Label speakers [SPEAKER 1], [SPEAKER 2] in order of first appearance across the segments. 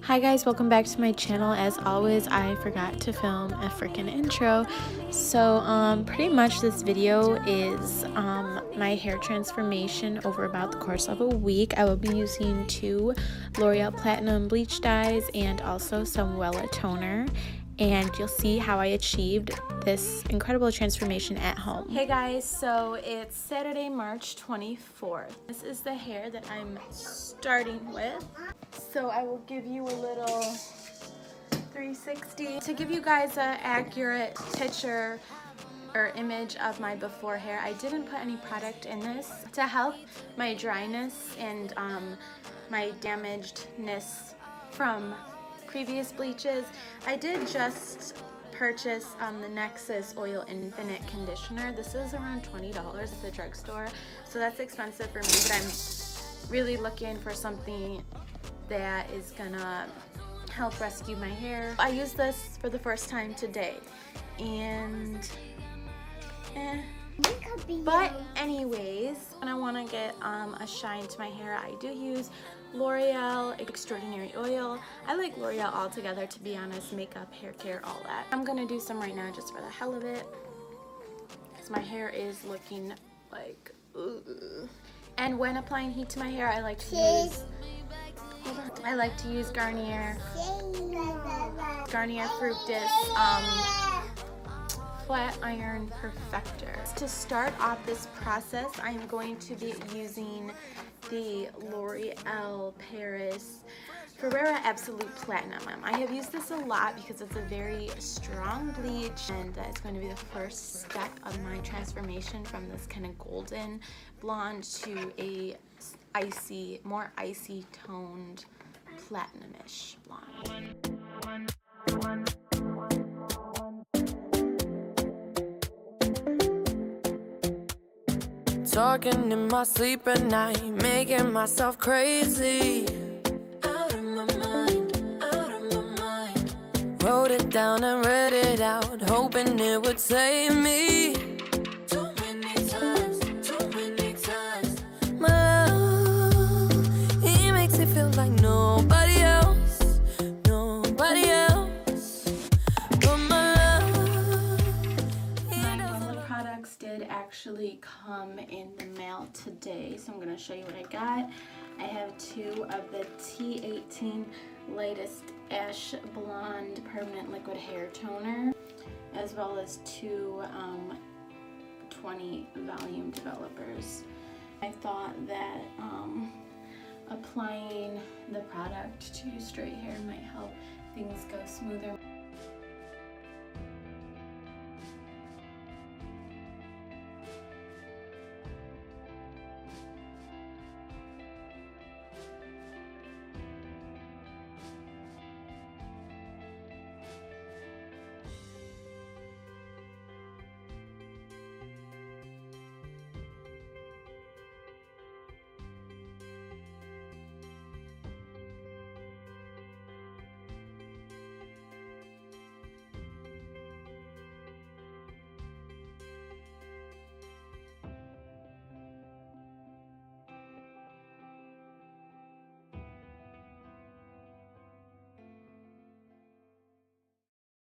[SPEAKER 1] Hi guys, welcome back to my channel. As always, I forgot to film a freaking intro. So pretty much this video is my hair transformation over about the course of a week. I will be using 2 L'Oreal Platinum Bleach dyes and also some Wella toner. And you'll see how I achieved this incredible transformation at home. Hey guys, so it's Saturday, March 24th. This is the hair that I'm starting with. So I will give you a little 360 to give you guys an accurate picture or image of my before hair. I didn't put any product in this to help my dryness and my damagedness from previous bleaches. I did just purchase the Nexus Oil Infinite Conditioner. This is around $20 at the drugstore, so that's expensive for me, but I'm really looking for something that is gonna help rescue my hair. I used this for the first time today, and but anyways, when I want to get a shine to my hair, I do use L'Oreal Extraordinary Oil. I like L'Oreal altogether, to be honest. Makeup, hair care, all that. I'm gonna do some right now just for the hell of it, because my hair is looking like ugh. And when applying heat to my hair, I like to use Garnier Fructis Flat Iron Perfector. To start off this process, I'm going to be using the L'Oreal Paris Ferrera Absolute Platinum. I have used this a lot because it's a very strong bleach, and it's going to be the first step of my transformation from this kind of golden blonde to a more icy toned platinum-ish blonde.
[SPEAKER 2] Talking in my sleep at night, making myself crazy. Out of my mind, out of my mind. Wrote it down and read it out, hoping it would save me. Too many times. My love, he makes it feel like nobody else. But my love.
[SPEAKER 1] My Wella products did actually come in the mail today, so I'm going to show you what I got. I have 2 of the T18 Lightest Ash Blonde Permanent Liquid Hair Toner, as well as 2 20 Volume Developers. I thought that applying the product to straight hair might help things go smoother.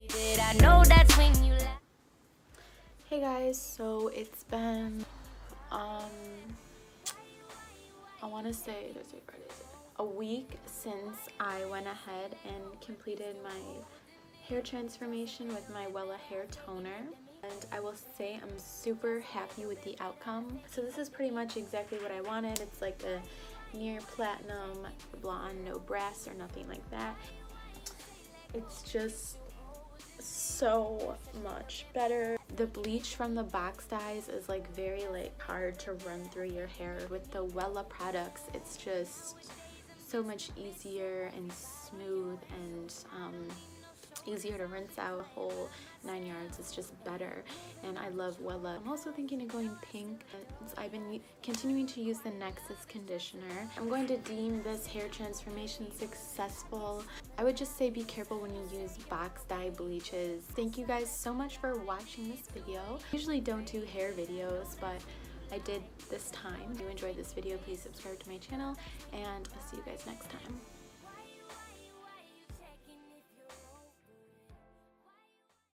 [SPEAKER 2] Did I know that's when you left?
[SPEAKER 1] Hey guys, so it's been I want to say a week since I went ahead and completed my hair transformation with my Wella hair toner, and I will say I'm super happy with the outcome. So this is pretty much exactly what I wanted. It's like a near platinum blonde, no brass or nothing like that. It's just so much better. The bleach from the box dyes is like very hard to run through your hair. With the Wella products, it's just so much easier and smooth and easier to rinse out. The whole 9 yards. It's just better, and I love Wella. I'm also thinking of going pink. I've been continuing to use the Nexus conditioner. I'm going to deem this hair transformation successful. I would just say be careful when you use box dye bleaches. Thank you guys so much for watching this video. I usually don't do hair videos, but I did this time. If you enjoyed this video, please subscribe to my channel, and I'll see you guys next time.